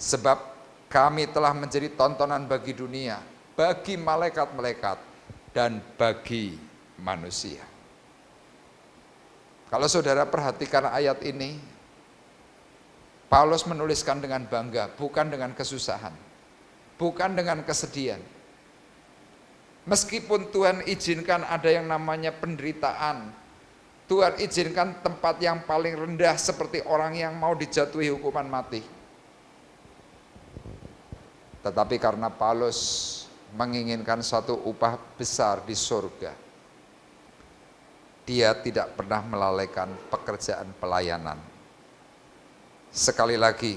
Sebab kami telah menjadi tontonan bagi dunia, bagi malaikat-malaikat, dan bagi manusia. Kalau saudara perhatikan ayat ini, Paulus menuliskan dengan bangga, bukan dengan kesusahan, bukan dengan kesedihan. Meskipun Tuhan izinkan ada yang namanya penderitaan, Tuhan izinkan tempat yang paling rendah seperti orang yang mau dijatuhi hukuman mati. Tetapi karena Paulus menginginkan suatu upah besar di surga, dia tidak pernah melalaikan pekerjaan pelayanan. Sekali lagi,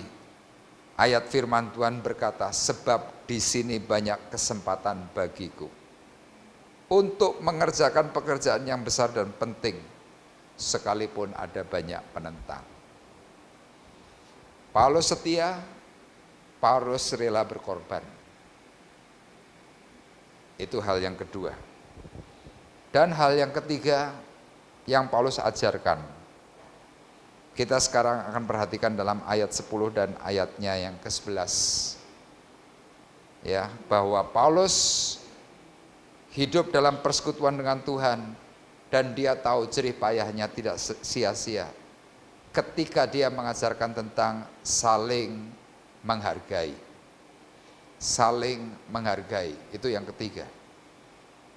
ayat firman Tuhan berkata, sebab di sini banyak kesempatan bagiku untuk mengerjakan pekerjaan yang besar dan penting, sekalipun ada banyak penentang. Paulus setia, Paulus rela berkorban. Itu hal yang kedua. Dan hal yang ketiga yang Paulus ajarkan. Kita sekarang akan perhatikan dalam ayat 10 dan ayatnya yang ke-11. Ya, bahwa Paulus hidup dalam persekutuan dengan Tuhan dan dia tahu jerih payahnya tidak sia-sia ketika dia mengajarkan tentang saling menghargai. Saling menghargai, itu yang ketiga.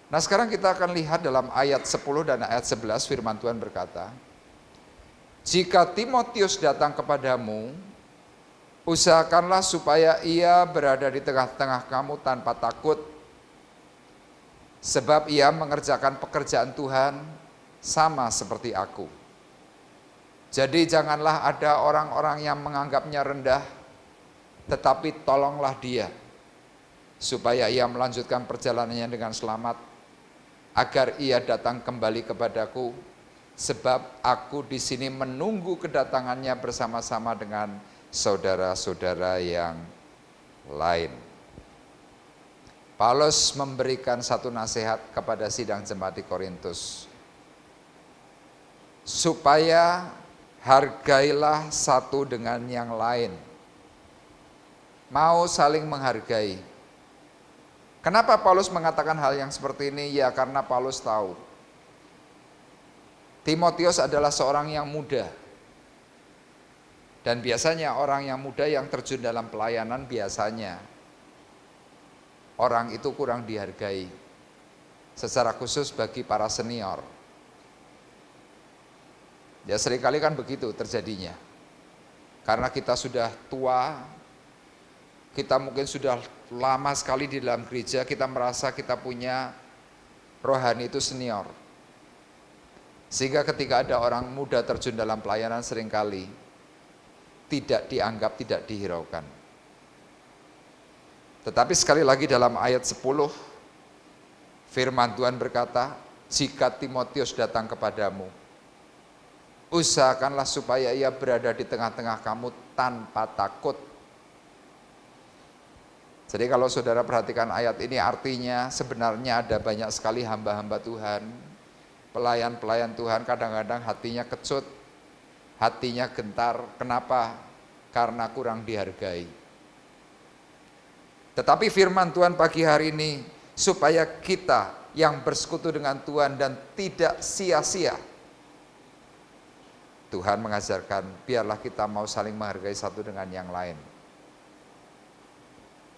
Nah, sekarang kita akan lihat dalam ayat 10 dan ayat 11 firman Tuhan berkata, jika Timotius datang kepadamu, usahakanlah supaya ia berada di tengah-tengah kamu tanpa takut, sebab ia mengerjakan pekerjaan Tuhan sama seperti aku. Jadi janganlah ada orang-orang yang menganggapnya rendah, tetapi tolonglah dia, supaya ia melanjutkan perjalanannya dengan selamat, agar ia datang kembali kepadaku, sebab aku di sini menunggu kedatangannya bersama-sama dengan saudara-saudara yang lain. Paulus memberikan satu nasihat kepada sidang jemaat di Korintus, supaya hargailah satu dengan yang lain. Mau saling menghargai. Kenapa Paulus mengatakan hal yang seperti ini? Ya, karena Paulus tahu Timotius adalah seorang yang muda. Dan biasanya orang yang muda yang terjun dalam pelayanan biasanya orang itu kurang dihargai. Secara khusus bagi para senior. Ya, seringkali kan begitu terjadinya. Karena kita sudah tua, kita mungkin sudah lama sekali di dalam gereja, kita merasa kita punya rohani itu senior. Sehingga ketika ada orang muda terjun dalam pelayanan seringkali tidak dianggap, tidak dihiraukan. Tetapi sekali lagi dalam ayat 10, firman Tuhan berkata, jika Timotius datang kepadamu, usahakanlah supaya ia berada di tengah-tengah kamu tanpa takut. Jadi kalau saudara perhatikan ayat ini, artinya sebenarnya ada banyak sekali hamba-hamba Tuhan, pelayan-pelayan Tuhan, kadang-kadang hatinya kecut, hatinya gentar. Kenapa? Karena kurang dihargai. Tetapi firman Tuhan pagi hari ini, supaya kita yang bersekutu dengan Tuhan dan tidak sia-sia, Tuhan mengajarkan, biarlah kita mau saling menghargai satu dengan yang lain.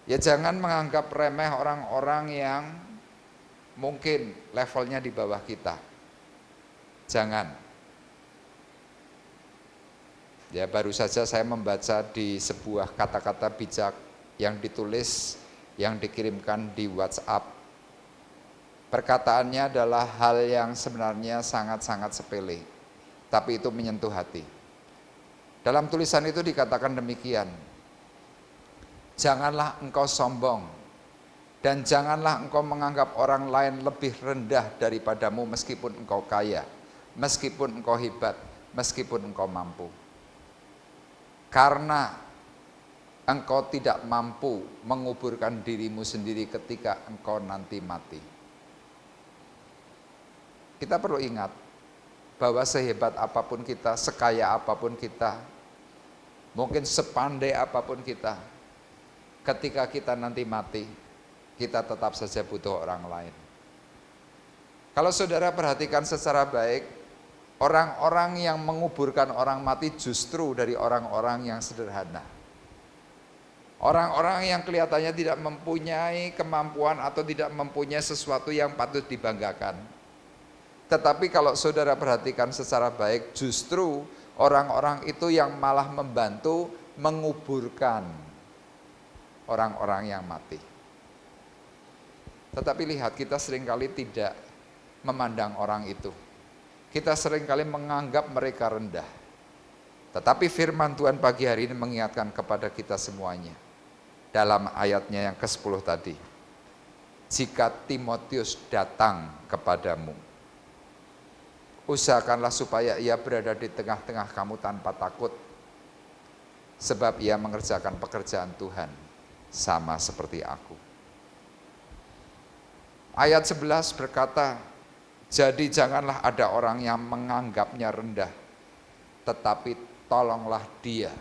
Ya jangan menganggap remeh orang-orang yang mungkin levelnya di bawah kita. Jangan. Ya baru saja saya membaca di sebuah kata-kata bijak yang ditulis, yang dikirimkan di WhatsApp. Perkataannya adalah hal yang sebenarnya sangat-sangat sepele, tapi itu menyentuh hati. Dalam tulisan itu dikatakan demikian, janganlah engkau sombong, dan janganlah engkau menganggap orang lain lebih rendah daripadamu meskipun engkau kaya, meskipun engkau hebat, meskipun engkau mampu. Karena engkau tidak mampu menguburkan dirimu sendiri ketika engkau nanti mati. Kita perlu ingat bahwa sehebat apapun kita, sekaya apapun kita, mungkin sepandai apapun kita, ketika kita nanti mati, kita tetap saja butuh orang lain. Kalau saudara perhatikan secara baik, orang-orang yang menguburkan orang mati justru dari orang-orang yang sederhana. Orang-orang yang kelihatannya tidak mempunyai kemampuan atau tidak mempunyai sesuatu yang patut dibanggakan. Tetapi kalau saudara perhatikan secara baik, justru orang-orang itu yang malah membantu menguburkan orang-orang yang mati. Tetapi lihat, kita seringkali tidak memandang orang itu. Kita seringkali menganggap mereka rendah. Tetapi firman Tuhan pagi hari ini mengingatkan kepada kita semuanya. Dalam ayatnya yang ke-10 tadi. Jika Timotius datang kepadamu, usahakanlah supaya ia berada di tengah-tengah kamu tanpa takut. Sebab ia mengerjakan pekerjaan Tuhan sama seperti aku. Ayat 11 berkata, jadi janganlah ada orang yang menganggapnya rendah, tetapi tolonglah dia,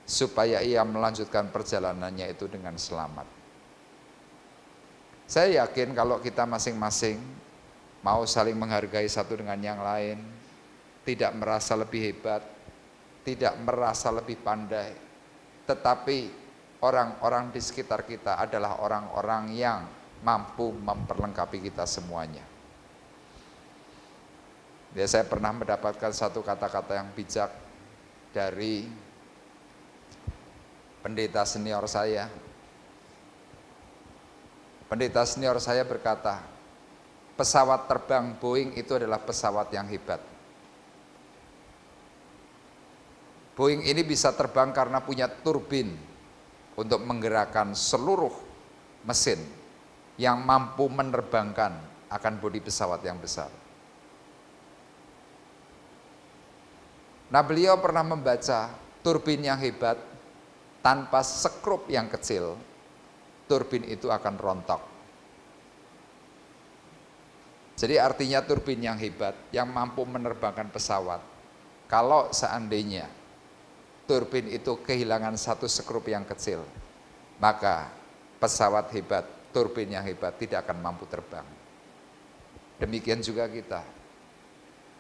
supaya ia melanjutkan perjalanannya itu dengan selamat. Saya yakin kalau kita masing-masing mau saling menghargai satu dengan yang lain, tidak merasa lebih hebat, tidak merasa lebih pandai, tetapi orang-orang di sekitar kita adalah orang-orang yang mampu memperlengkapi kita semuanya. Ya, saya pernah mendapatkan satu kata-kata yang bijak dari pendeta senior saya. Pendeta senior saya berkata, pesawat terbang Boeing itu adalah pesawat yang hebat. Boeing ini bisa terbang karena punya turbin untuk menggerakkan seluruh mesin yang mampu menerbangkan akan bodi pesawat yang besar. Nah, beliau pernah membaca turbin yang hebat tanpa sekrup yang kecil, turbin itu akan rontok. Jadi artinya turbin yang hebat, yang mampu menerbangkan pesawat, kalau seandainya turbin itu kehilangan satu sekrup yang kecil, maka pesawat hebat, turbin yang hebat tidak akan mampu terbang. Demikian juga kita.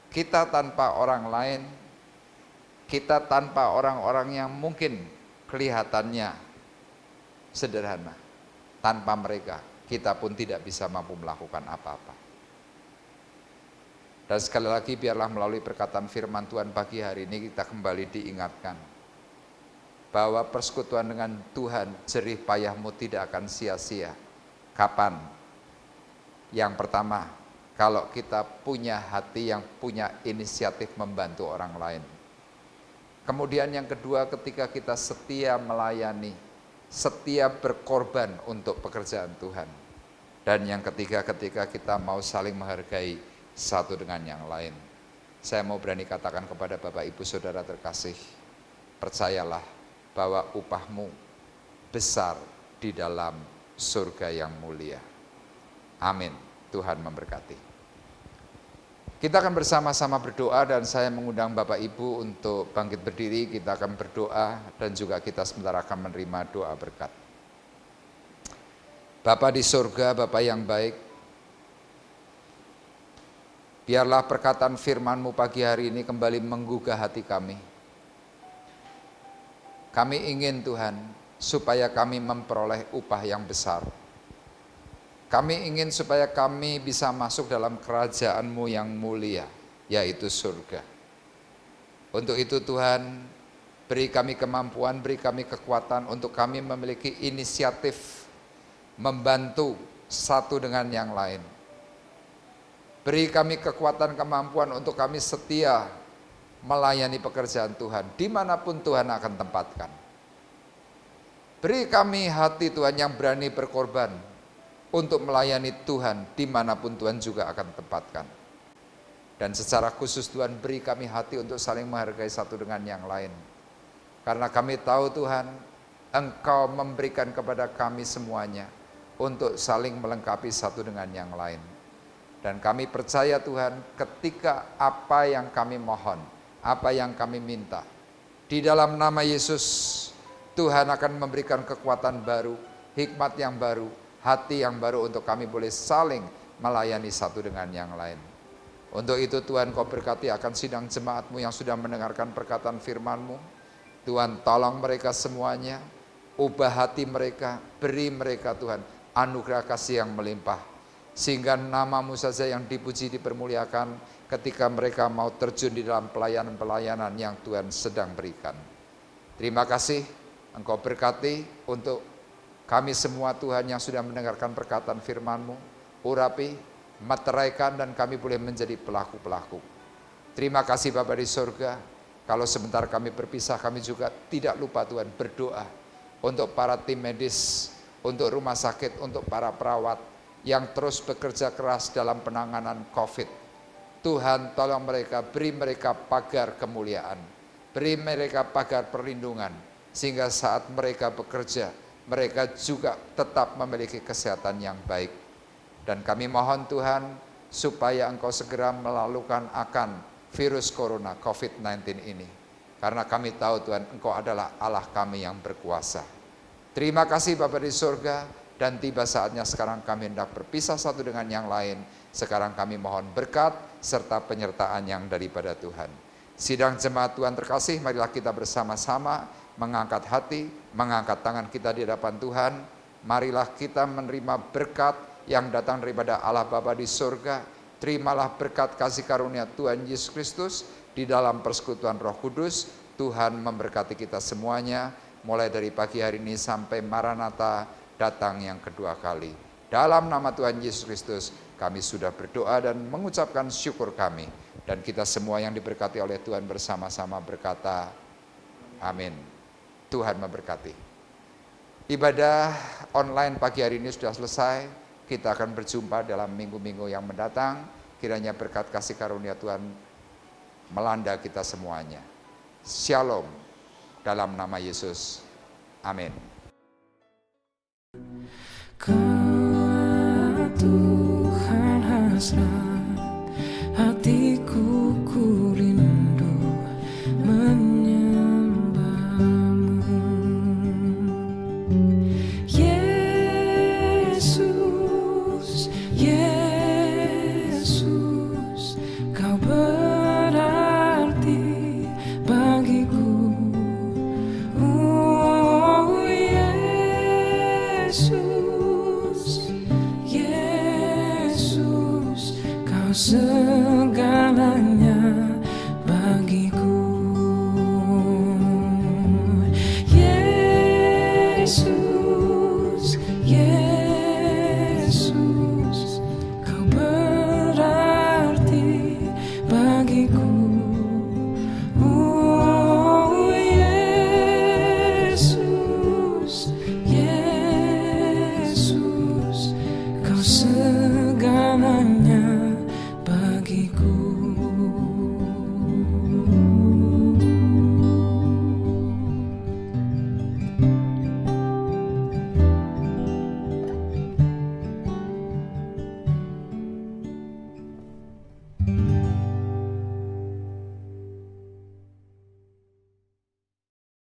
Kita tanpa orang lain, kita tanpa orang-orang yang mungkin kelihatannya sederhana, tanpa mereka kita pun tidak bisa mampu melakukan apa-apa. Dan sekali lagi biarlah melalui perkataan firman Tuhan pagi hari ini kita kembali diingatkan bahwa persekutuan dengan Tuhan, jerih payahmu tidak akan sia-sia. Kapan? Yang pertama, kalau kita punya hati yang punya inisiatif membantu orang lain. Kemudian yang kedua, ketika kita setia melayani, setia berkorban untuk pekerjaan Tuhan. Dan yang ketiga, ketika kita mau saling menghargai satu dengan yang lain. Saya mau berani katakan kepada Bapak Ibu Saudara terkasih, percayalah bahwa upahmu besar di dalam surga yang mulia. Amin. Tuhan memberkati. Kita akan bersama-sama berdoa dan saya mengundang Bapak Ibu untuk bangkit berdiri. Kita akan berdoa dan juga kita sebentar akan menerima doa berkat. Bapa di surga, Bapa yang baik, biarlah perkataan firman-Mu pagi hari ini kembali menggugah hati kami. Kami ingin Tuhan, supaya kami memperoleh upah yang besar. Kami ingin supaya kami bisa masuk dalam kerajaan-Mu yang mulia, yaitu surga. Untuk itu Tuhan, beri kami kemampuan, beri kami kekuatan untuk kami memiliki inisiatif membantu satu dengan yang lain. Beri kami kekuatan kemampuan untuk kami setia melayani pekerjaan Tuhan, dimanapun Tuhan akan tempatkan. Beri kami hati Tuhan yang berani berkorban untuk melayani Tuhan dimanapun Tuhan juga akan tempatkan. Dan secara khusus Tuhan beri kami hati untuk saling menghargai satu dengan yang lain. Karena kami tahu Tuhan, Engkau memberikan kepada kami semuanya untuk saling melengkapi satu dengan yang lain. Dan kami percaya Tuhan, ketika apa yang kami mohon, apa yang kami minta, di dalam nama Yesus, Tuhan akan memberikan kekuatan baru, hikmat yang baru, hati yang baru untuk kami boleh saling melayani satu dengan yang lain. Untuk itu Tuhan Kau berkati akan sidang jemaat-Mu yang sudah mendengarkan perkataan firman-Mu. Tuhan tolong mereka semuanya, ubah hati mereka, beri mereka Tuhan anugerah kasih yang melimpah. Sehingga nama-Mu saja yang dipuji dipermuliakan ketika mereka mau terjun di dalam pelayanan-pelayanan yang Tuhan sedang berikan. Terima kasih Engkau berkati untuk kami semua Tuhan yang sudah mendengarkan perkataan firman-Mu, urapi, meteraikan dan kami boleh menjadi pelaku-pelaku. Terima kasih Bapa di surga, kalau sebentar kami berpisah kami juga tidak lupa Tuhan berdoa untuk para tim medis, untuk rumah sakit, untuk para perawat yang terus bekerja keras dalam penanganan COVID. Tuhan tolong mereka, beri mereka pagar kemuliaan, beri mereka pagar perlindungan, sehingga saat mereka bekerja, mereka juga tetap memiliki kesehatan yang baik. Dan kami mohon Tuhan, supaya Engkau segera melalukan akan virus corona COVID-19 ini. Karena kami tahu Tuhan, Engkau adalah Allah kami yang berkuasa. Terima kasih Bapa di surga, dan tiba saatnya sekarang kami hendak berpisah satu dengan yang lain. Sekarang kami mohon berkat, serta penyertaan yang daripada Tuhan. Sidang jemaat Tuhan terkasih, marilah kita bersama-sama mengangkat hati, mengangkat tangan kita di hadapan Tuhan. Marilah kita menerima berkat yang datang daripada Allah Bapa di surga. Terimalah berkat kasih karunia Tuhan Yesus Kristus di dalam persekutuan Roh Kudus. Tuhan memberkati kita semuanya, mulai dari pagi hari ini sampai Maranatha datang yang kedua kali. Dalam nama Tuhan Yesus Kristus, kami sudah berdoa dan mengucapkan syukur kami. Dan kita semua yang diberkati oleh Tuhan bersama-sama berkata, amin. Tuhan memberkati. Ibadah online pagi hari ini sudah selesai. Kita akan berjumpa dalam minggu-minggu yang mendatang. Kiranya berkat kasih karunia Tuhan melanda kita semuanya. Shalom dalam nama Yesus. Amin. Tuhan hasrat hatiku, ku rindu Yesus, Yesus, Kau berarti bagiku. Oh Yesus, Yesus, Kau segalanya bagiku. Yesus, Yesus, Kau berarti bagiku. Oh Yesus, Yesus, Kau segalanya bagiku. Yesus.